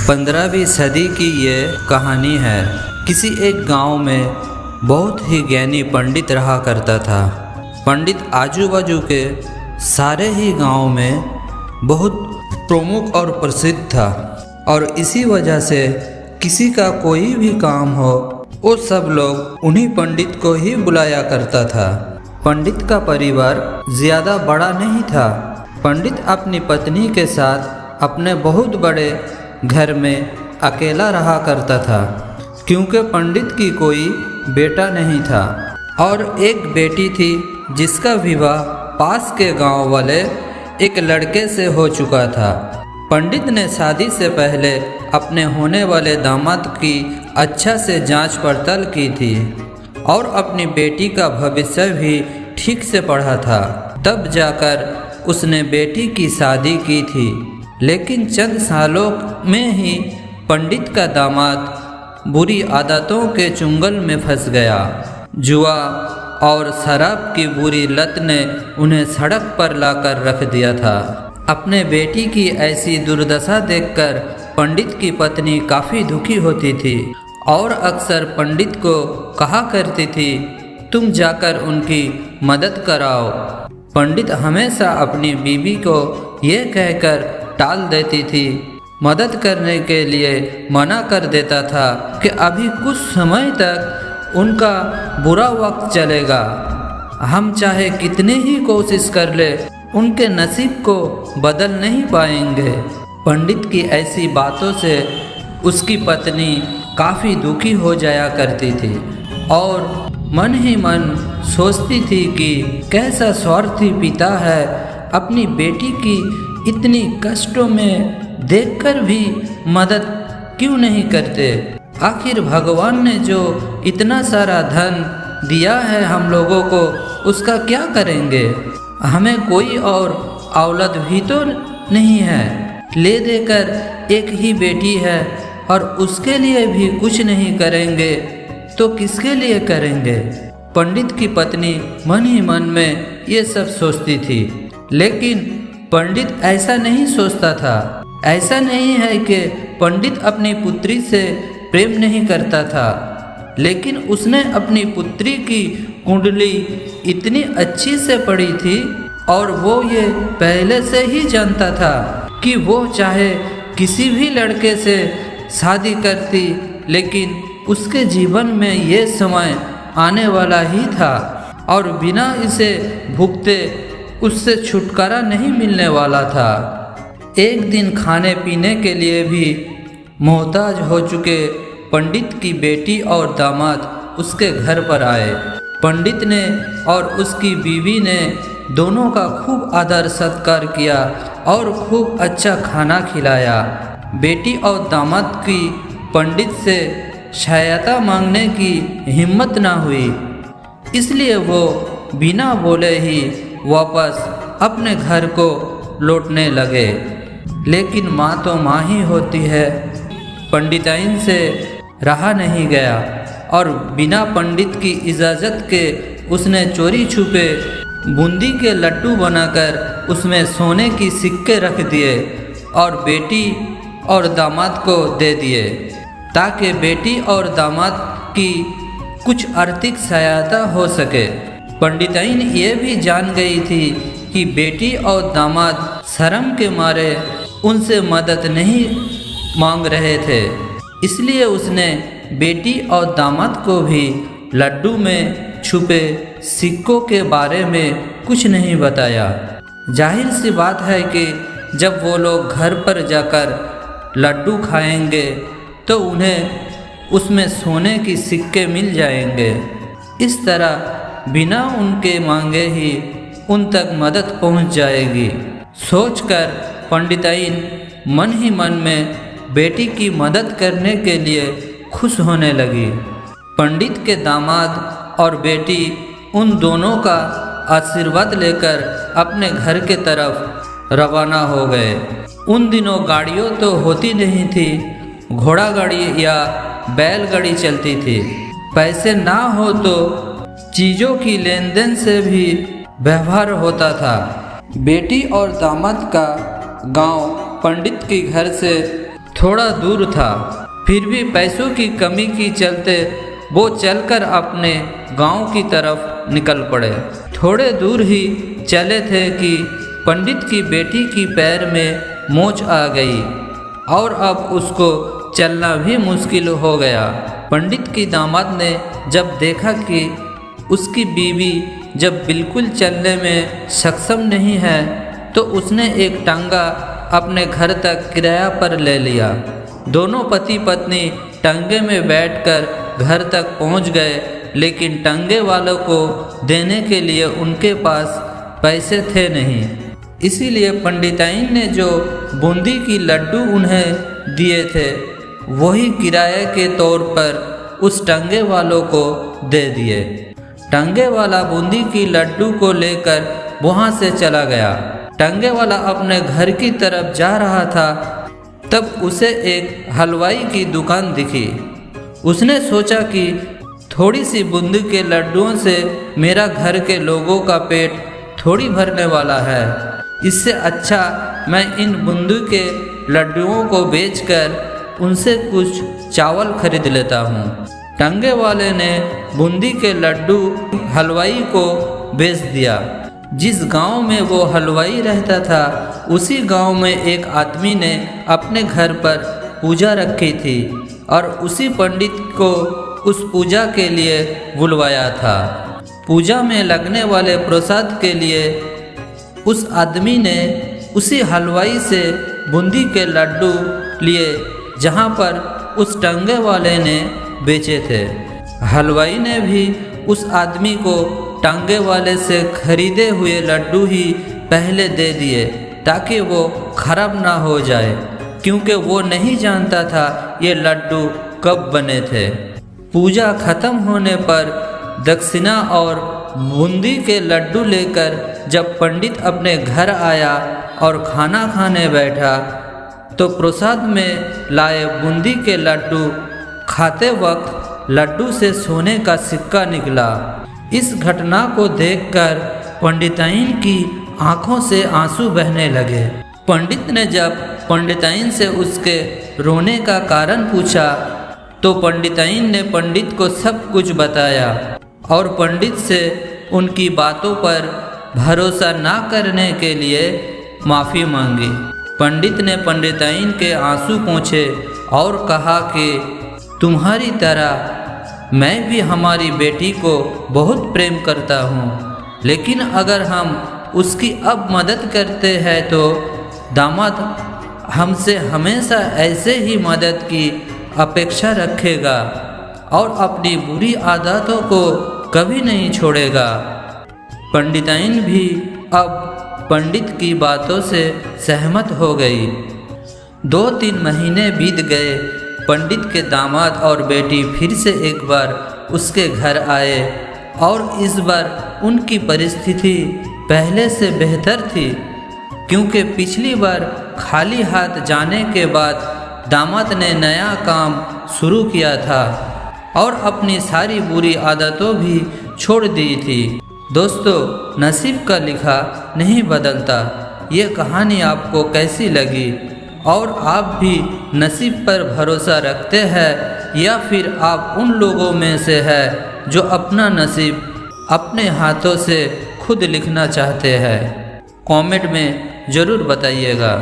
15वीं सदी की ये कहानी है। किसी एक गांव में बहुत ही ज्ञानी पंडित रहा करता था। पंडित आजू बाजू के सारे ही गांव में बहुत प्रमुख और प्रसिद्ध था और इसी वजह से किसी का कोई भी काम हो वो सब लोग उन्हीं पंडित को ही बुलाया करता था। पंडित का परिवार ज़्यादा बड़ा नहीं था। पंडित अपनी पत्नी के साथ अपने बहुत बड़े घर में अकेला रहा करता था, क्योंकि पंडित की कोई बेटा नहीं था और एक बेटी थी जिसका विवाह पास के गांव वाले एक लड़के से हो चुका था। पंडित ने शादी से पहले अपने होने वाले दामाद की अच्छा से जांच पड़ताल की थी और अपनी बेटी का भविष्य भी ठीक से पढ़ा था। तब जाकर उसने बेटी की शादी की थी, लेकिन चंद सालों में ही पंडित का दामाद बुरी आदतों के चुंगल में फंस गया। जुआ और शराब की बुरी लत ने उन्हें सड़क पर लाकर रख दिया था। अपने बेटी की ऐसी दुर्दशा देखकर पंडित की पत्नी काफ़ी दुखी होती थी और अक्सर पंडित को कहा करती थी, तुम जाकर उनकी मदद कराओ। पंडित हमेशा अपनी बीवी को ये कहकर टाल देती थी, मदद करने के लिए मना कर देता था कि अभी कुछ समय तक उनका बुरा वक्त चलेगा। हम चाहे कितनी ही कोशिश कर ले उनके नसीब को बदल नहीं पाएंगे। पंडित की ऐसी बातों से उसकी पत्नी काफ़ी दुखी हो जाया करती थी और मन ही मन सोचती थी कि कैसा स्वार्थी पिता है, अपनी बेटी की इतनी कष्टों में देखकर भी मदद क्यों नहीं करते। आखिर भगवान ने जो इतना सारा धन दिया है हम लोगों को, उसका क्या करेंगे। हमें कोई और औलाद भी तो नहीं है, ले देकर एक ही बेटी है और उसके लिए भी कुछ नहीं करेंगे तो किसके लिए करेंगे। पंडित की पत्नी मन ही मन में ये सब सोचती थी, लेकिन पंडित ऐसा नहीं सोचता था। ऐसा नहीं है कि पंडित अपनी पुत्री से प्रेम नहीं करता था, लेकिन उसने अपनी पुत्री की कुंडली इतनी अच्छी से पढ़ी थी और वो ये पहले से ही जानता था कि वो चाहे किसी भी लड़के से शादी करती, लेकिन उसके जीवन में ये समय आने वाला ही था और बिना इसे भुगते उससे छुटकारा नहीं मिलने वाला था। एक दिन खाने पीने के लिए भी मोहताज हो चुके पंडित की बेटी और दामाद उसके घर पर आए। पंडित ने और उसकी बीवी ने दोनों का खूब आदर सत्कार किया और खूब अच्छा खाना खिलाया। बेटी और दामाद की पंडित से सहायता मांगने की हिम्मत ना हुई, इसलिए वो बिना बोले ही वापस अपने घर को लौटने लगे। लेकिन माँ तो माँ ही होती है। पंडिताइन से रहा नहीं गया और बिना पंडित की इजाज़त के उसने चोरी छुपे बूंदी के लड्डू बनाकर उसमें सोने की सिक्के रख दिए और बेटी और दामाद को दे दिए, ताकि बेटी और दामाद की कुछ आर्थिक सहायता हो सके। पंडिताइन ये भी जान गई थी कि बेटी और दामाद शर्म के मारे उनसे मदद नहीं मांग रहे थे, इसलिए उसने बेटी और दामाद को भी लड्डू में छुपे सिक्कों के बारे में कुछ नहीं बताया। जाहिर सी बात है कि जब वो लोग घर पर जाकर लड्डू खाएंगे तो उन्हें उसमें सोने की सिक्के मिल जाएंगे। इस तरह बिना उनके मांगे ही उन तक मदद पहुंच जाएगी। सोचकर पंडिताइन मन ही मन में बेटी की मदद करने के लिए खुश होने लगी। पंडित के दामाद और बेटी उन दोनों का आशीर्वाद लेकर अपने घर के तरफ रवाना हो गए। उन दिनों गाड़ियों तो होती नहीं थी, घोड़ा गाड़ी या बैलगाड़ी चलती थी। पैसे ना हो तो चीज़ों की लेन देन से भी व्यवहार होता था। बेटी और दामाद का गांव पंडित के घर से थोड़ा दूर था, फिर भी पैसों की कमी की चलते वो चलकर अपने गांव की तरफ निकल पड़े। थोड़े दूर ही चले थे कि पंडित की बेटी की पैर में मोच आ गई और अब उसको चलना भी मुश्किल हो गया। पंडित की दामाद ने जब देखा कि उसकी बीवी जब बिल्कुल चलने में सक्षम नहीं है तो उसने एक टांगा अपने घर तक किराया पर ले लिया। दोनों पति पत्नी टांगे में बैठकर घर तक पहुंच गए, लेकिन टांगे वालों को देने के लिए उनके पास पैसे थे नहीं। इसीलिए पंडिताइन ने जो बूंदी की लड्डू उन्हें दिए थे वही किराए के तौर पर उस टांगे वालों को दे दिए। टांगे वाला बूंदी की लड्डू को लेकर वहाँ से चला गया। टांगे वाला अपने घर की तरफ जा रहा था, तब उसे एक हलवाई की दुकान दिखी। उसने सोचा कि थोड़ी सी बूंदी के लड्डुओं से मेरा घर के लोगों का पेट थोड़ी भरने वाला है। इससे अच्छा मैं इन बूंदी के लड्डुओं को बेचकर उनसे कुछ चावल खरीद लेता हूँ। टांगे वाले ने बूंदी के लड्डू हलवाई को बेच दिया। जिस गांव में वो हलवाई रहता था उसी गांव में एक आदमी ने अपने घर पर पूजा रखी थी और उसी पंडित को उस पूजा के लिए बुलवाया था। पूजा में लगने वाले प्रसाद के लिए उस आदमी ने उसी हलवाई से बूंदी के लड्डू लिए जहाँ पर उस टांगे वाले ने बेचे थे। हलवाई ने भी उस आदमी को टांगे वाले से खरीदे हुए लड्डू ही पहले दे दिए ताकि वो खराब ना हो जाए, क्योंकि वो नहीं जानता था ये लड्डू कब बने थे। पूजा खत्म होने पर दक्षिणा और बूंदी के लड्डू लेकर जब पंडित अपने घर आया और खाना खाने बैठा तो प्रसाद में लाए बूंदी के लड्डू खाते वक्त लड्डू से सोने का सिक्का निकला। इस घटना को देखकर पंडिताइन की आंखों से आंसू बहने लगे। पंडित ने जब पंडिताइन से उसके रोने का कारण पूछा तो पंडिताइन ने पंडित को सब कुछ बताया और पंडित से उनकी बातों पर भरोसा ना करने के लिए माफ़ी मांगी। पंडित ने पंडिताइन के आंसू पोंछे और कहा कि तुम्हारी तरह मैं भी हमारी बेटी को बहुत प्रेम करता हूँ, लेकिन अगर हम उसकी अब मदद करते हैं तो दामाद हमसे हमेशा ऐसे ही मदद की अपेक्षा रखेगा और अपनी बुरी आदतों को कभी नहीं छोड़ेगा। पंडिताइन भी अब पंडित की बातों से सहमत हो गई। 2-3 महीने बीत गए। पंडित के दामाद और बेटी फिर से एक बार उसके घर आए और इस बार उनकी परिस्थिति पहले से बेहतर थी, क्योंकि पिछली बार खाली हाथ जाने के बाद दामाद ने नया काम शुरू किया था और अपनी सारी बुरी आदतों भी छोड़ दी थी। दोस्तों, नसीब का लिखा नहीं बदलता। ये कहानी आपको कैसी लगी और आप भी नसीब पर भरोसा रखते हैं या फिर आप उन लोगों में से हैं जो अपना नसीब अपने हाथों से खुद लिखना चाहते हैं? कमेंट में ज़रूर बताइएगा।